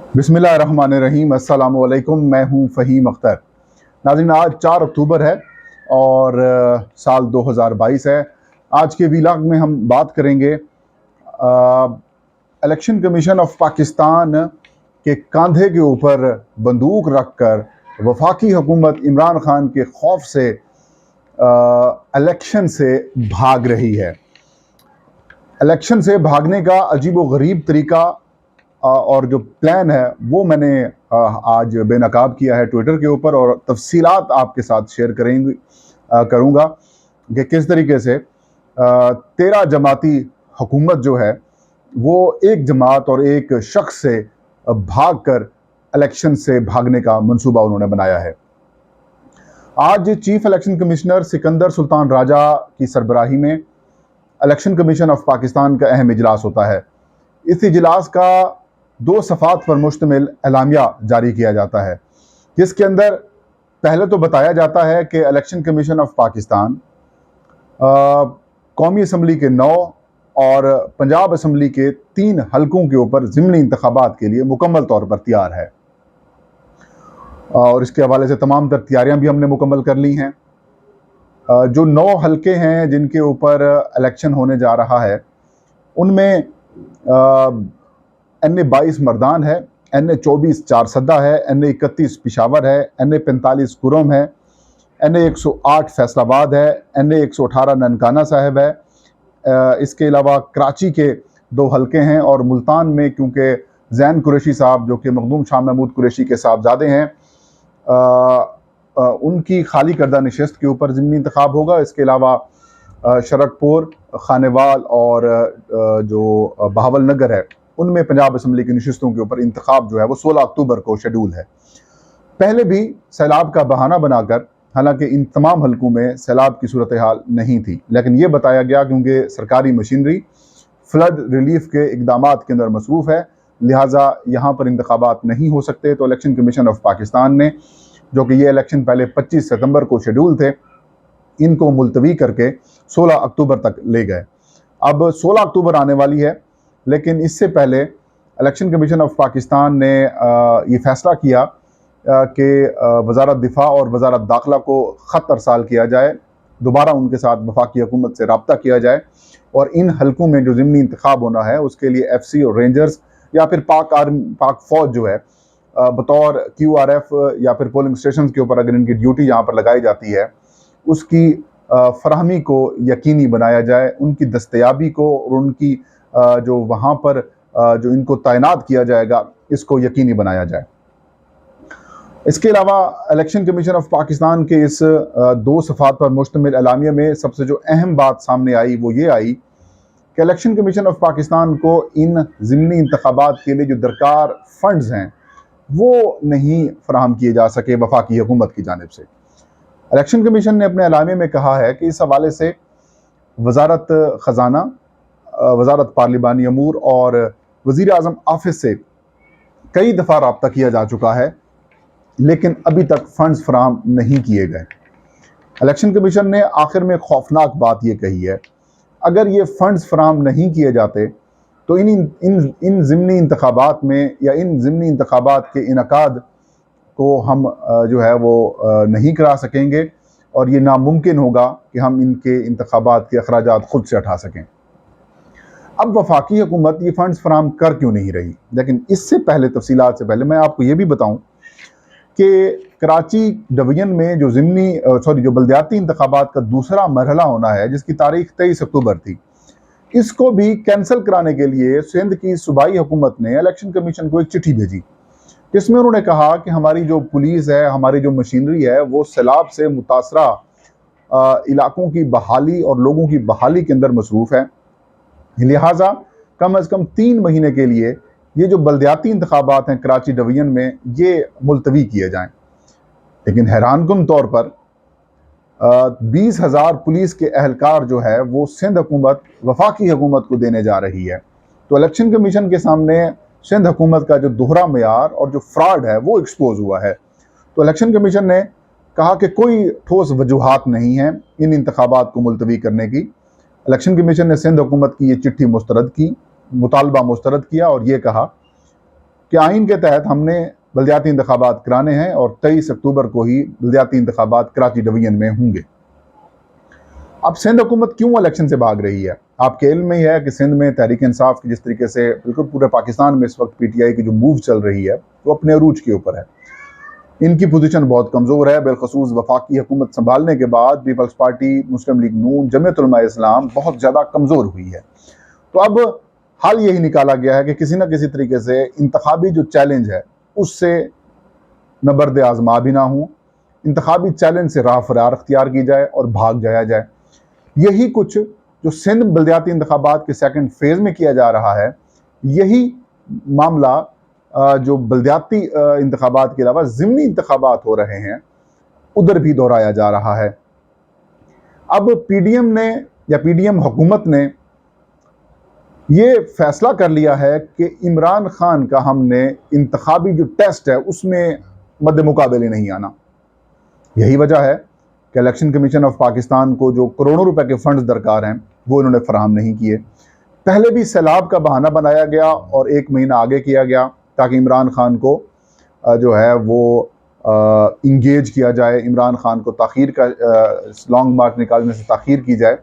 बिस्मिल्लाहिर्रहमानिर्रहीम। अस्सलामु अलैकुम। मैं हूं फ़हीम अख्तर। नाज़रीन, आज 4 अक्टूबर है और साल 2022 है। आज के व्लॉग में हम बात करेंगे इलेक्शन कमीशन ऑफ पाकिस्तान के कंधे के ऊपर बंदूक रखकर वफाकी हुकूमत इमरान खान के खौफ से इलेक्शन से भाग रही है। इलेक्शन से भागने का अजीब व गरीब तरीका और जो प्लान है वो मैंने आज बेनकाब किया है ट्विटर के ऊपर, और तफसीलात आपके साथ शेयर करूँगा कि किस तरीके से 13 जमाती हुकूमत जो है वो एक जमात और एक शख्स से भागकर इलेक्शन से भागने का मंसूबा उन्होंने बनाया है। आज chief election commissioner Sikandar Sultan Raja की सरबराही में इलेक्शन कमीशन ऑफ पाकिस्तान का अहम इजलास होता है। इस इजलास का 2 सफ़ात पर मुश्तमिल एलामिया जारी किया जाता है, जिसके अंदर पहले तो बताया जाता है कि इलेक्शन कमीशन ऑफ पाकिस्तान कौमी असम्बली के 9 और पंजाब असम्बली के 3 हलकों के ऊपर ज़िमनी इंतखाबात के लिए मुकम्मल तौर पर तैयार है, और इसके हवाले से तमाम तर तैयारियाँ भी हमने मुकम्मल कर ली हैं। जो 9 हलके हैं जिनके ऊपर इलेक्शन होने जा रहा है, उनमें NA 22 मर्दान है, NA 24 चारसदा है, NA 31 पिशावर है, NA 45 कुरम है, NA 108 फैसलाबाद है, NA 118 ननकाना साहिब है। इसके अलावा कराची के 2 हलके हैं, और मुल्तान में क्योंकि जैन कुरैशी साहब जो कि मखदूम शाह महमूद कुरैशी के साहबजादे हैं, उनकी खाली करदा नशस्त के ऊपर ज़िमनी इंतखाब होगा। इसके अलावा शरकपुर, खानेवाल और जो बहावल नगर है, उनमें पंजाब असम्बली की नशस्तों के ऊपर इंतखाब जो है वो 16 अक्टूबर को शेड्यूल है। पहले भी सैलाब का बहाना बनाकर, हालांकि इन तमाम हलकों में सैलाब की सूरत हाल नहीं थी, लेकिन ये बताया गया क्योंकि सरकारी मशीनरी फ्लड रिलीफ के इकदामात के अंदर मसरूफ़ है, लिहाजा यहाँ पर इंतखाबात नहीं हो सकते। तो इलेक्शन कमीशन ऑफ पाकिस्तान ने, जो कि ये इलेक्शन पहले 25 सितंबर को शेड्यूल थे, इनको मुलतवी करके 16 अक्टूबर तक ले गए। अब 16 अक्टूबर आने वाली है, लेकिन इससे पहले इलेक्शन कमीशन ऑफ पाकिस्तान ने ये फ़ैसला किया कि वज़ारत दिफा और वज़ारत दाखिला को ख़त अरसाल किया जाए, दोबारा उनके साथ वफाकी हुकूमत से रब्ता किया जाए, और इन हलकों में जो ज़िमनी इंतखाब होना है उसके लिए FC और रेंजर्स या फिर पाक फ़ौज जो है बतौर QRF या फिर पोलिंग स्टेशन के ऊपर अगर इनकी ड्यूटी यहाँ पर लगाई जाती है, उसकी फराहमी को यकीनी बनाया जाए, उनकी दस्तयाबी को और उनकी जो वहाँ पर जो इनको तैनात किया जाएगा इसको यकीनी बनाया जाए। इसके अलावा इलेक्शन कमीशन ऑफ पाकिस्तान के इस 2 सफ़ात पर मुश्तमिल एलामिया में सबसे जो अहम बात सामने आई वो ये आई कि इलेक्शन कमीशन ऑफ पाकिस्तान को इन ज़िमनी इंतखाबात के लिए जो दरकार फंड्स हैं वो नहीं फराहम किए जा सके वफाकी हुकूमत की जानिब से। इलेक्शन कमीशन ने अपने एलामिया में कहा है कि इस हवाले से वज़ारत ख़जाना, वज़ारत पार्लिमानी अमूर और वज़ीर आज़म ऑफिस से कई दफ़ा रब्ता किया जा चुका है, लेकिन अभी तक फंड्स फराहम नहीं किए गए। इलेक्शन कमीशन ने आखिर में खौफनाक बात यह कही है, अगर ये फंड्स फराहम नहीं किए जाते तो इन ज़िमनी इंतखाबात में या इन ज़िमनी इंतखाबात के इनकाद को हम जो है वो नहीं करा सकेंगे, और ये नामुमकिन होगा कि हम इनके इंतखाबात के अखराजात खुद से उठा सकें। अब वफाकी हुकूमत ये फंड्स फराहम कर क्यों नहीं रही? लेकिन इससे पहले, तफसीलात से पहले मैं आपको ये भी बताऊं कि कराची डिवीजन में जो बल्दियाती इंतखाबात का दूसरा मरहला होना है, जिसकी तारीख 23 अक्टूबर थी, इसको भी कैंसिल कराने के लिए सिंध की सूबाई हुकूमत ने इलेक्शन कमीशन को एक चिट्ठी भेजी, जिसमें उन्होंने कहा कि हमारी जो पुलिस है, हमारी जो मशीनरी है, वो सैलाब से मुतासरा इलाकों की बहाली और लोगों की बहाली के अंदर मसरूफ़ है, लिहाजा कम अज़ कम 3 महीने के लिए ये जो बल्दियाती इंतखाबात हैं कराची डिवीजन में, ये मुलतवी किए जाएँ। लेकिन हैरानकुन तौर पर 20,000 पुलिस के एहलकार जो है वो सिंध हुकूमत वफाकी हुकूमत को देने जा रही है। तो इलेक्शन कमीशन के सामने सिंध हुकूमत का जो दोहरा मेयार और जो फ्रॉड है वो एक्सपोज हुआ है। तो इलेक्शन कमीशन ने कहा कि कोई ठोस वजूहात नहीं है इन इंतखाबात को मुलतवी करने की। इलेक्शन कमीशन ने सिंध हुकूमत की ये चिट्ठी मुस्तरद की, मुतालबा मुस्तरद किया, और ये कहा कि आइन के तहत हमने बल्दियाती इंतखाबात कराने हैं और 23 अक्टूबर को ही बल्दियाती इंतखाबात कराची डिवीजन में होंगे। अब सिंध हुकूमत क्यों इलेक्शन से भाग रही है? आपके इल्म में ही है कि सिंध में तहरीक इंसाफ की जिस तरीके से बिल्कुल पूरे पाकिस्तान में इस वक्त PTI की जो मूव चल रही है वो अपने अरूज के ऊपर है। इनकी पोजीशन बहुत कमज़ोर है, बिलखसूस वफाकी हुकूमत संभालने के बाद पीपल्स पार्टी, मुस्लिम लीग नून, जमीयत उलमा इस्लाम बहुत ज़्यादा कमज़ोर हुई है। तो अब हल यही निकाला गया है कि किसी न किसी तरीके से इंतखाबी जो चैलेंज है उससे नबर्द आजमा भी ना हो, इंतखाबी चैलेंज से राह फरार अख्तियार की जाए और भाग जाया जाए। यही कुछ जो सिंध बल्दियाती इंतखाबात के सेकंड फेज़ में किया जा रहा है, यही मामला जो बल्दियाती इंतखाबात के अलावा ज़िमनी इंतखाबात हो रहे हैं उधर भी दोहराया जा रहा है। अब PDM ने या PDM हुकूमत ने ये फैसला कर लिया है कि इमरान खान का हमने इंतखाबी जो टेस्ट है उसमें मद्दे मुकाबले नहीं आना। यही वजह है कि इलेक्शन कमीशन ऑफ पाकिस्तान को जो करोड़ों रुपए के फंड्स दरकार हैं वो इन्होंने फराहम नहीं किए। पहले भी सैलाब का बहाना बनाया गया और 1 महीना आगे किया गया ताकि इमरान खान को जो है वो इंगेज किया जाए, इमरान खान को ताख़ीर का लॉन्ग मार्च निकालने से ताख़ीर की जाए।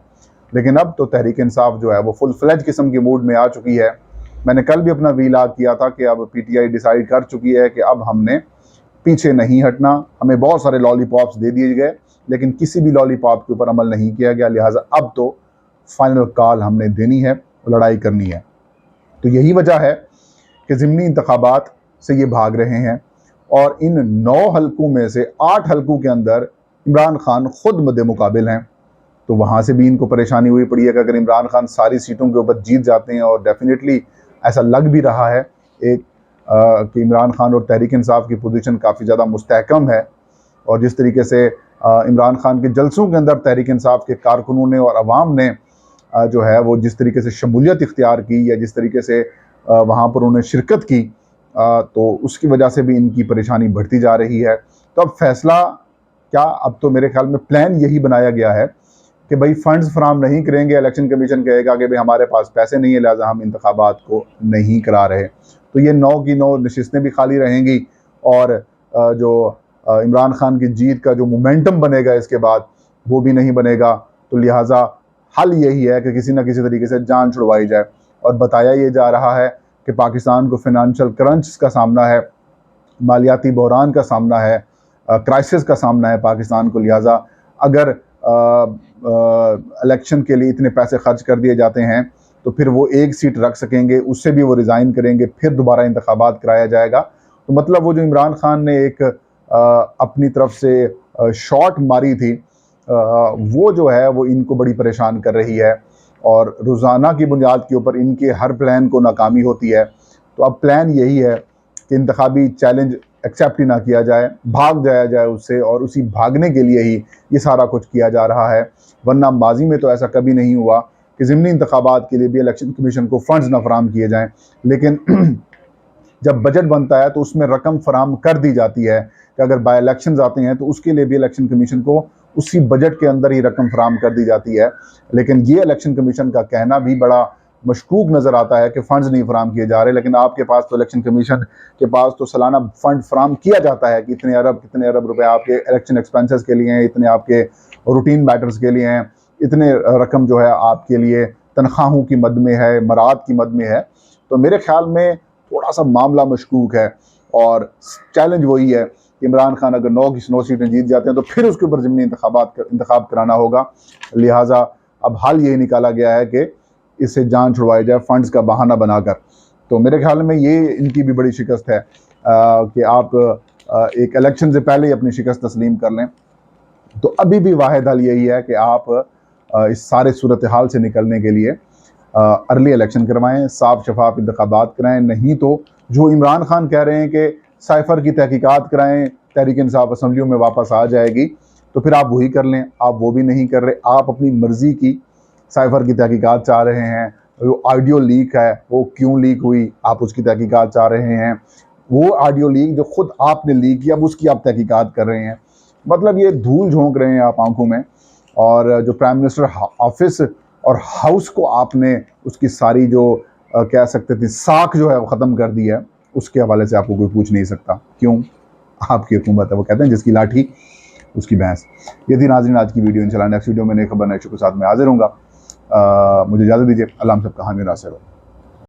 लेकिन अब तो तहरीक इंसाफ जो है वो फुल फ्लेज किस्म की मूड में आ चुकी है। मैंने कल भी अपना वीलाग किया था कि अब PTI डिसाइड कर चुकी है कि अब हमने पीछे नहीं हटना। हमें बहुत सारे लॉलीपॉप्स दे दिए गए लेकिन किसी भी लॉलीपॉप के ऊपर अमल नहीं किया गया, लिहाजा अब तो फाइनल कॉल हमने देनी है, लड़ाई करनी है। तो यही वजह है कि ज़िमनी इंतखाबात से ये भाग रहे हैं और इन 9 हलकों में से 8 हलकों के अंदर इमरान खान खुद मद्दे मुकाबिल हैं। तो वहाँ से भी इनको परेशानी हुई पड़ी है कि अगर इमरान खान सारी सीटों के ऊपर जीत जाते हैं, और डेफिनेटली ऐसा लग भी रहा है एक कि इमरान खान और तहरीक इंसाफ की पोजीशन काफ़ी ज़्यादा मुस्तहकम है। और जिस तरीके से इमरान खान के जलसों के अंदर तहरीक इंसाफ के कारकुनों ने और अवाम ने जो है वो जिस तरीके से शमूलियत इख्तियार की या जिस तरीके से वहाँ पर उन्हें शिरकत की, तो उसकी वजह से भी इनकी परेशानी बढ़ती जा रही है। तो अब फैसला क्या, अब तो मेरे ख्याल में प्लान यही बनाया गया है कि भाई फंड्स फराहम नहीं करेंगे, इलेक्शन कमीशन कहेगा कि भाई हमारे पास पैसे नहीं है, लिहाजा हम इंतखाबात को नहीं करा रहे। तो ये 9 की 9 नशिस्तें भी खाली रहेंगी और जो इमरान खान की जीत का जो मोमेंटम बनेगा इसके बाद वो भी नहीं बनेगा। तो लिहाजा हल यही है कि किसी न किसी तरीके से जान छुड़वाई जाए। और बताया ये जा रहा है कि पाकिस्तान को फिनंशियल क्रंच का सामना है, मालियाती बहरान का सामना है, क्राइसिस का सामना है पाकिस्तान को। लिहाजा अगर इलेक्शन के लिए इतने पैसे खर्च कर दिए जाते हैं तो फिर वो 1 सीट रख सकेंगे, उससे भी वो रिज़ाइन करेंगे, फिर दोबारा इंतखाबात कराया जाएगा। तो मतलब वो जो इमरान खान ने एक अपनी तरफ से शॉट मारी थी, वो जो है वो इनको बड़ी परेशान कर रही है और रोज़ाना की बुनियाद के ऊपर इनके हर प्लान को नाकामी होती है। तो अब प्लान यही है कि इंतखाबी चैलेंज एक्सेप्ट ही ना किया जाए, भाग जाया जाए उससे, और उसी भागने के लिए ही ये सारा कुछ किया जा रहा है। वरना माजी में तो ऐसा कभी नहीं हुआ कि ज़िमनी इंतखाबात के लिए भी इलेक्शन कमीशन को फ़ंड्स ना फराहम किए जाएँ, लेकिन जब बजट बनता है तो उसमें रकम फराहम कर दी जाती है कि अगर बाई इलेक्शन आते हैं तो उसके लिए भी इलेक्शन कमीशन को उसी बजट के अंदर ही रकम फराहम कर दी जाती है। लेकिन ये इलेक्शन कमीशन का कहना भी बड़ा मशकूक नज़र आता है कि फ़ंड्स नहीं फराहम किए जा रहे, लेकिन आपके पास तो इलेक्शन कमीशन के पास तो सालाना फ़ंड फराहम किया जाता है कि कितने अरब रुपए आपके इलेक्शन एक्सपेंसेस के लिए हैं, इतने आपके रूटीन मैटर्स के लिए हैं, इतने रकम जो है आपके लिए तनख्वाहों की मद में है, मराद की मद में है। तो मेरे ख्याल में थोड़ा सा मामला मशकूक है और चैलेंज वही है कि इमरान खान अगर 9 की 9 सीटें जीत जाते हैं तो फिर उसके ऊपर ज़िमनी इंतखाब कराना होगा। लिहाजा अब हल यही निकाला गया है कि इससे जान छुड़वाई जाए फ़ंड्स का बहाना बनाकर। तो मेरे ख्याल में ये इनकी भी बड़ी शिकस्त है कि आप एक इलेक्शन से पहले ही अपनी शिकस्त तस्लीम कर लें। तो अभी भी वाहिद हल यही है कि आप इस सारे सूरत हाल से निकलने के लिए अर्ली इलेक्शन करवाएं, साफ शफाफ इंतखाबात कराएं। नहीं तो जो इमरान खान कह रहे हैं कि साइफ़र की तहकीकात कराएं, तहरीक इंसाफ असम्बलियों में वापस आ जाएगी, तो फिर आप वही कर लें। आप वो भी नहीं कर रहे, आप अपनी मर्ज़ी की साइफ़र की तहकीकात चाह रहे हैं। जो ऑडियो लीक है वो क्यों लीक हुई, आप उसकी तहकीकात चाह रहे हैं। वो ऑडियो लीक जो खुद आपने लीक किया, अब उसकी आप तहकीकात कर रहे हैं। मतलब ये धूल झोंक रहे हैं आप आंखों में। और जो प्राइम मिनिस्टर ऑफिस और हाउस को आपने उसकी सारी जो कह सकते थे साख जो है वो ख़त्म कर दी है, उसके हवाले से आपको कोई पूछ नहीं सकता। क्यों? आपकी हुकूमत है। वो कहते हैं जिसकी लाठी उसकी भैंस। ये थी नाज़रीन आज की वीडियो। इंशाल्लाह नेक्स्ट वीडियो में नई खबर नए शो के साथ मैं हाजिर हूँगा। मुझे इजाज़त दीजिए। अल्लाह हम सबका हामी नासिर हो।